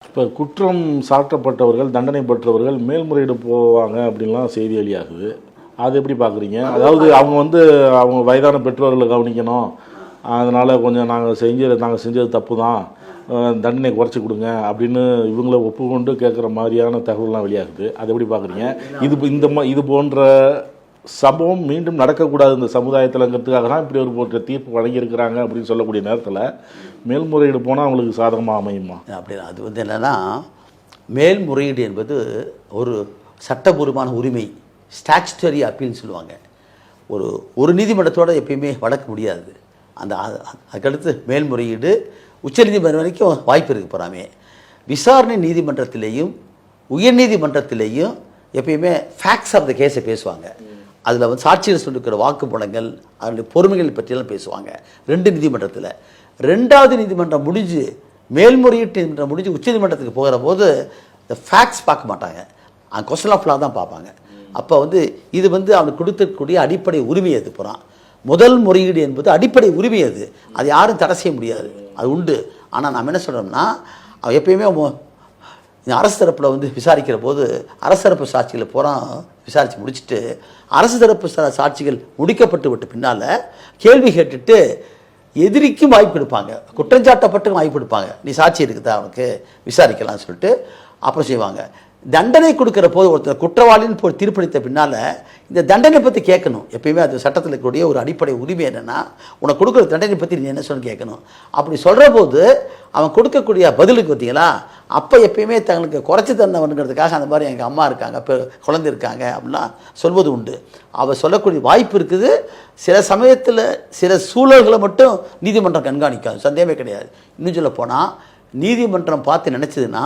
இப்போ குற்றம் சாட்டப்பட்டவர்கள் தண்டனை பெற்றவர்கள் மேல்முறையீடு போவாங்க அப்படின்லாம் செய்தி வெளியாகுது. அது எப்படி பார்க்குறீங்க? அதாவது அவங்க வயதான பெற்றோர்களை கவனிக்கணும், அதனால் கொஞ்சம் நாங்கள் செஞ்சது தப்பு தான், தண்டனை குறைச்சி கொடுங்க அப்படின்னு இவங்கள ஒப்புக்கொண்டு கேட்குற மாதிரியான தகவல்லாம் வெளியாகுது. அதை எப்படி பார்க்குறீங்க? இது போன்ற சம்பவம் மீண்டும் நடக்கக்கூடாது இந்த சமுதாயத்தில்ங்கிறதுக்காக தான் இப்படி ஒரு தீர்ப்பு வழங்கியிருக்கிறாங்க அப்படின்னு சொல்லக்கூடிய நேரத்தில் மேல்முறையீடு போனால் அவங்களுக்கு சாதகமாக அமையுமா? அப்படின்னா அது என்னென்னா, மேல்முறையீடு என்பது ஒரு சட்டபூர்வமான உரிமை, ஸ்டாச்சுட்டரி அப்பீல்னு சொல்லுவாங்க. ஒரு நீதிமன்றத்தோடு எப்பயுமே வழக்க முடியாது. அதுக்கடுத்து மேல்முறையீடு உச்சநீதிமன்றம் வரைக்கும் வாய்ப்பு இருக்குது. போகிறாமே விசாரணை நீதிமன்றத்திலேயும் உயர்நீதிமன்றத்திலேயும் எப்பயுமே ஃபேக்ட்ஸ் ஆஃப் த கேஸை பேசுவாங்க. அதில் சாட்சிகள் சொல்லிருக்கிற வாக்குமூலங்கள், அதனுடைய பொறுமைகள் பற்றியெல்லாம் பேசுவாங்க. 2 நீதிமன்றத்தில். 2வது நீதிமன்றம் முடிஞ்சு மேல்முறையீட்டு நீதிமன்றம் முடிஞ்சு உச்சநீதிமன்றத்துக்கு போகிற போது இந்த ஃபேக்ட்ஸ் பார்க்க மாட்டாங்க, அந்த கொஸ்டின் ஆஃப் லா தான் பார்ப்பாங்க. அப்போ இது அவனுக்கு கொடுத்துக்கூடிய அடிப்படை உரிமை அது. போகிறான் முதல் முறையீடு என்பது அடிப்படை உரிமை. அது யாரும் தடை செய்ய முடியாது, அது உண்டு. ஆனால் நாம் என்ன சொல்கிறோம்னா, அவன் எப்பயுமே அரசு தரப்பில் விசாரிக்கிற போது அரசு தரப்பு சாட்சிகளை பூரா விசாரித்து முடிச்சுட்டு அரசு தரப்பு சாட்சிகள் முடிக்கப்பட்டு விட்டு பின்னால் கேள்வி கேட்டுட்டு எதிரிக்கும் வாய்ப்பு கொடுப்பாங்க, குற்றஞ்சாட்டப்பட்டு வாய்ப்பு கொடுப்பாங்க. நீ சாட்சி இருக்குதா அவனுக்கு விசாரிக்கலாம்னு சொல்லிட்டு அப்புறம் செய்வாங்க. தண்டனை கொடுக்குற போது ஒருத்தர் குற்றவாளின்னு தீர்ப்பளித்த பின்னால் இந்த தண்டனை பற்றி கேட்கணும். எப்பயுமே அது சட்டத்தில் இருக்கக்கூடிய ஒரு அடிப்படை உரிமை என்னென்னா, உனக்கு கொடுக்குற தண்டனை பற்றி நீ என்ன சொல்லி கேட்கணும். அப்படி சொல்கிற போது அவன் கொடுக்கக்கூடிய பதிலுக்கு பார்த்தீங்களா, அப்போ எப்பயுமே தங்களுக்கு குறைச்சி தந்தவனுங்கிறதுக்காக அந்த மாதிரி எங்கள் அம்மா இருக்காங்க, இப்போ குழந்தை இருக்காங்க அப்படிலாம் சொல்வது உண்டு. அவள் சொல்லக்கூடிய வாய்ப்பு இருக்குது. சில சமயத்தில் சில சூழல்களை மட்டும் நீதிமன்றம் கண்காணிக்காது, சந்தேகமே கிடையாது. இன்னும் சொல்ல போனால் நீதிமன்றம் பார்த்து நினச்சதுன்னா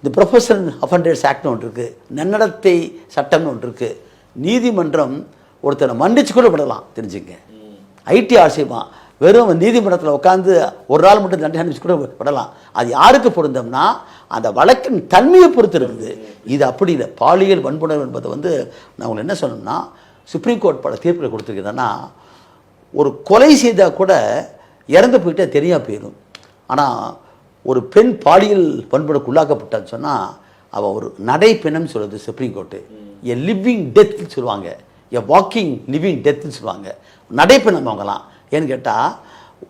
இந்த ப்ரொஃபஷனல் அஃபெண்டர்ஸ் ஆக்ட்னு ஒன்று இருக்குது, நன்னடத்தை சட்டம்னு ஒன்று இருக்குது. நீதிமன்றம் ஒருத்தனை மன்னிச்சு கூட விடலாம், தெரிஞ்சுங்க. ஐடி ஆட்சியமா வெறும் நீதிமன்றத்தில் உட்காந்து ஒரு நாள் மட்டும் தண்டனை அனுப்பிச்சு கூட விடலாம். அது யாருக்கு பொருந்தம்னா அந்த வழக்கின் தன்மையை பொறுத்து இருக்குது. இது அப்படி இல்லை. பாலியல் வன்புணர்வு என்பதை நான் உங்களுக்கு என்ன சொல்லணும்னா, சுப்ரீம் கோர்ட் பல தீர்ப்புகளை கொடுத்துருக்குதுன்னா, ஒரு கொலை செய்தால் கூட இறந்து போயிட்டே தெரியாமல் போயிடும். ஆனால் ஒரு பெண் பாலியல் வன்புணர்வுக்கு உள்ளாக்கப்பட்டான்னு சொன்னால் அவள் ஒரு நடைப்பெண்ணன்னு சொல்லுது சுப்ரீம் கோர்ட்டு. எ லிவிங் டெத்ன்னு சொல்லுவாங்க, எ வாக்கிங் லிவிங் டெத்ன்னு சொல்லுவாங்க. நடைப்பெண் அவங்களாம். ஏன்னு கேட்டால்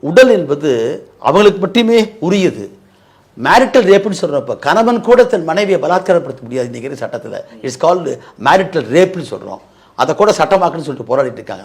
உடல் என்பது அவங்களுக்கு மட்டுமே உரியது. மேரிட்டல் ரேப்புன்னு சொல்கிறப்ப கணவன் கூட தன் மனைவியை பலாத்காரப்படுத்த முடியாது இன்றைக்கி சட்டத்தில். இட்ஸ் கால்டு மேரிட்டல் ரேப்புன்னு சொல்கிறோம். அதை கூட சட்டமாக்குன்னு சொல்லிட்டு போராடிட்டு இருக்காங்க.